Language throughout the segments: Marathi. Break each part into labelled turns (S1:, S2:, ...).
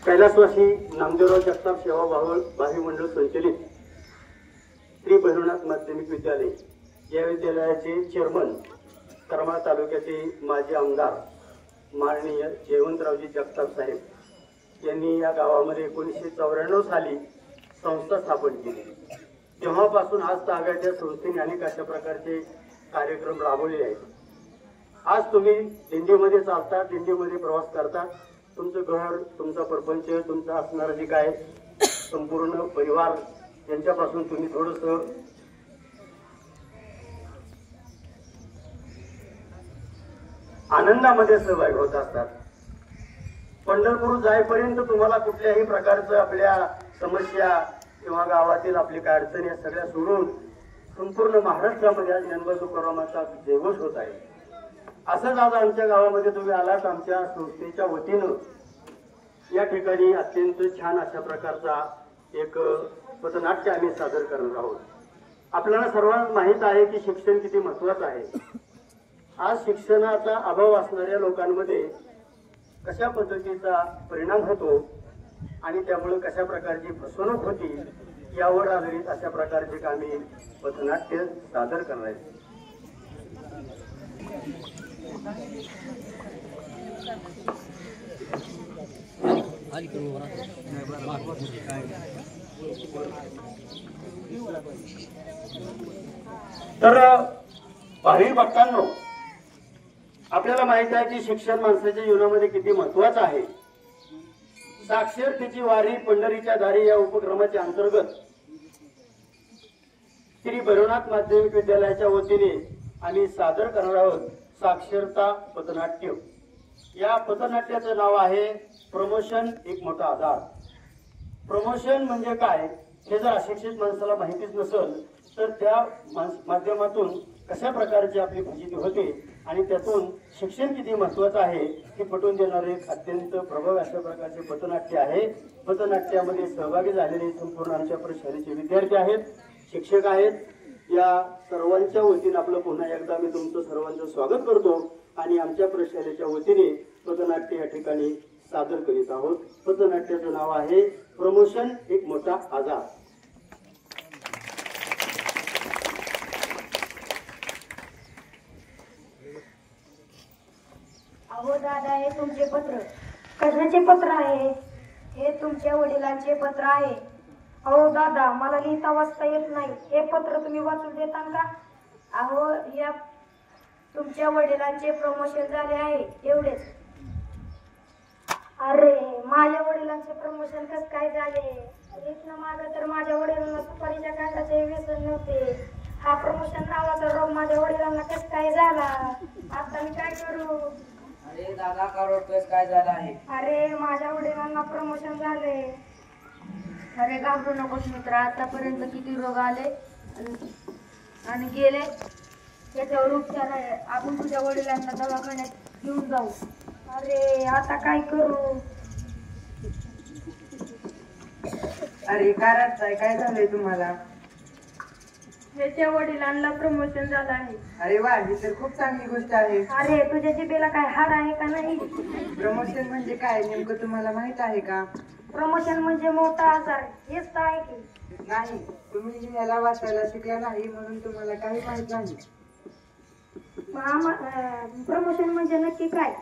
S1: कैलासवासी नामदेवराव जगताप सेवा भावी मंडळ संचलित श्री भैरवनाथ माध्यमिक विद्यालय या विद्यालयाचे चेअरमन करमाळ तालुक्याचे माजी आमदार माननीय जयवंतरावजी जगताप साहेब यांनी या गावामध्ये 1994 साली संस्था स्थापन केली। तेव्हापासून आज ताब्यात या संस्थेने अनेक अशा प्रकारचे कार्यक्रम राबवले आहेत। आज तुम्ही दिंडीमध्ये चालता, दिंडीमध्ये प्रवास करता, तुमचं घर, तुमचा परपंच, तुमचा असणारा जे काय संपूर्ण परिवार यांच्यापासून तुम्ही थोडंसं आनंदामध्ये सहभागी होत असतात। पंढरपूर जाईपर्यंत तुम्हाला कुठल्याही प्रकारचं आपल्या समस्या किंवा गावातील आपली काय अडचणी या सगळ्या सोडून संपूर्ण महाराष्ट्रामध्ये आज ज्ञानोबा तुकारामाचा जयघोष होत आहे। असंच आज आमच्या गावामध्ये तुम्ही आलात। आमच्या संस्थेच्या वतीनं या ठिकाणी अत्यंत छान अशा प्रकारचा एक पथनाट्य आम्ही सादर करणार आहोत। आपल्याला सर्वांना माहित आहे की शिक्षण किती महत्वाचं आहे। आज शिक्षणाचा अभाव असणाऱ्या लोकांमध्ये कशा पद्धतीचा परिणाम होतो आणि त्यामुळे कशा प्रकारची फसवणूक होती यावर आधारित अशा प्रकारचे आम्ही पथनाट्य सादर करणार आहे। तर भावी भक्तांनो, आपल्याला माहित आहे की शिक्षण माणसाच्या जीवनामध्ये किती महत्वाचं आहे। साक्षरतेची वारी पंढरीच्या दारी या उपक्रमाच्या अंतर्गत श्री भैरवनाथ माध्यमिक विद्यालयाच्या वतीने आम्ही सादर करणार आहोत साक्षरता पथनाट्य। या पथनाट्याचं नाव आहे प्रमोशन एक मोठा आधार। प्रमोशन म्हणजे काय हे जर अशिक्षित माणसाला माहितीच नसेल तर त्या माध्यमातून कशा प्रकारची आपली फजिती होते आणि त्यातून शिक्षण किती महत्वाचं आहे हे पटवून देणारे एक अत्यंत प्रभावी अशा प्रकारचे पथनाट्य आहे। पथनाट्यामध्ये सहभागी झालेले संपूर्ण आमच्या प्रशालेचे विद्यार्थी आहेत, शिक्षक आहेत। या सर्वांच्या वतीने आपलं पुन्हा एकदा मी तुमचं सर्वांचं स्वागत करतो आणि आमच्या प्रशालेच्या वतीने पथनाट्य या ठिकाणी सादर करीत आहोत। पथनाट्याचं नाव आहे प्रमोशन एक मोठा आजार।
S2: अहो दादा, हे तुमचे पत्र कशाचे पत्र आहे? हे तुमच्या वडिलांचे पत्र आहे। अहो दादा, मला लिहिता वाचता येत नाही, हे पत्र तुम्ही वाचून देताल का? अहो, या तुमच्या वडिलांचे प्रमोशन झाले आहे एवढेच। अरे, माझ्या वडिलांचे प्रमोशन कसं काय झाले? इथनं मागं तर माझ्या वडिलांना सुपारीच्या कांडाचे व्यसन नव्हते। हा प्रमोशन नावाचा रोग माझ्या वडिलांना कसं काय झाला? आता मी काय करू?
S3: अरे दादा, का रडतोयस? काय झालं आहे?
S2: अरे, माझ्या वडिलांना प्रमोशन झाले।
S4: अरे घाबरू नकोस मित्र, आतापर्यंत किती रोग आले आणि गेले, त्याच्यावर उपचार आहे। आपण तुझ्या वडिलांना दवाखान्यात घेऊन जाऊ।
S2: अरे, आता काय करू?
S3: अरे काय रडताय? काय झालंय तुम्हाला?
S2: त्याच्या वडिलांना प्रमोशन झालं आहे।
S3: अरे वा, ही तर खूप चांगली गोष्ट आहे।
S2: अरे, तुझ्या जिभेला काय हाड आहे का नाही?
S3: प्रमोशन म्हणजे काय नेमकं तुम्हाला माहित आहे का?
S2: प्रमोशन म्हणजे मोठा आजार, हेच तर आहे की?
S3: नाही, तुम्ही लिहायला वाचायला शिकला नाही म्हणून तुम्हाला काही माहित नाही।
S2: प्रमोशन म्हणजे नक्की काय?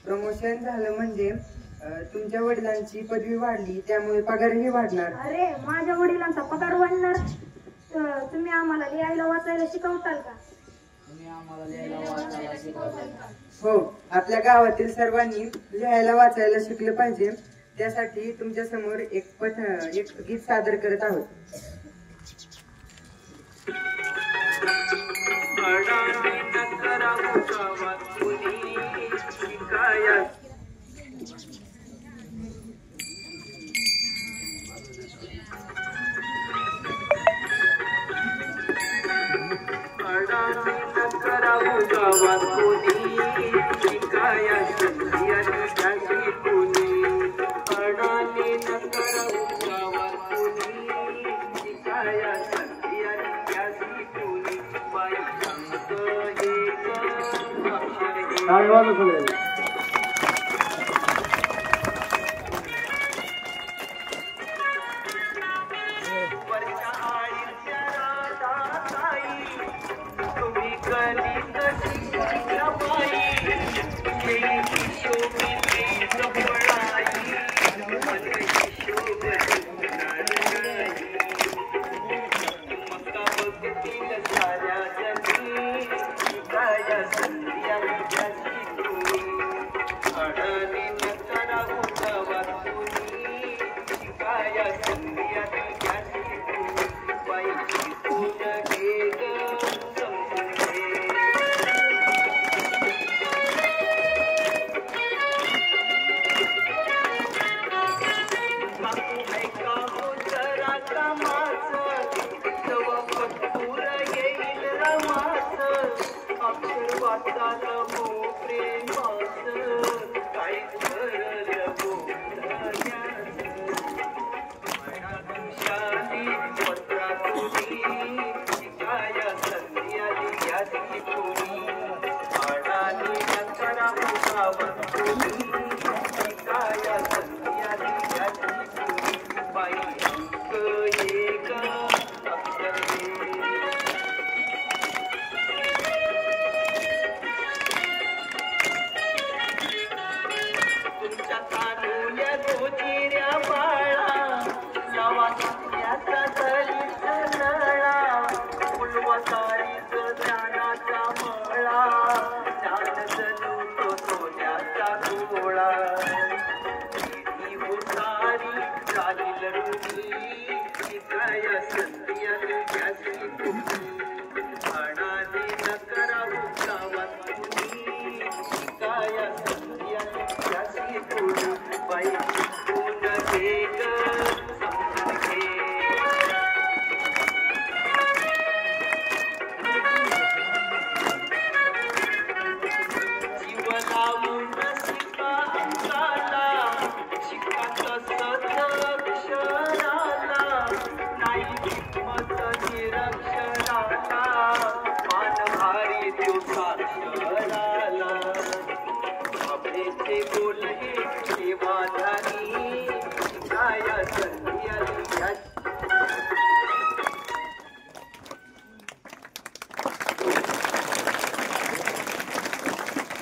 S3: प्रमोशन झालं म्हणजे तुमच्या वडिलांची पदवी वाढली, त्यामुळे पगारही वाढणार।
S2: अरे, माझ्या वडिलांचा पगार वाढणार? तुम्ही आम्हाला लिहायला वाचायला शिकवताल का?
S3: हो, आपल्या गावातील सर्वांनी लिहायला वाचायला शिकलं पाहिजे। त्यासाठी तुमच्या समोर एक गीत सादर करत आहोत।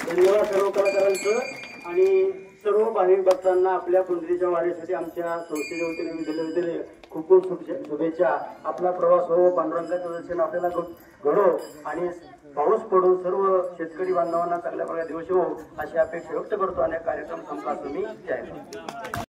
S1: धन्यवाद सर्व कलाकारांचं आणि सर्व भाविक भक्तांना आपल्या कुंडलीच्या वारीसाठी आमच्या संस्थेच्या वतीने विद्यालय खूप खूप शुभेच्छा. आपला प्रवास हो, पांडुरंगाचं दर्शन आपल्याला घडो आणि पाऊस पडून सर्व शेतकरी बांधवांना चांगल्या प्रकारे दिवस हो अशी अपेक्षा व्यक्त करतो आणि कार्यक्रम संपला तुम्ही जय.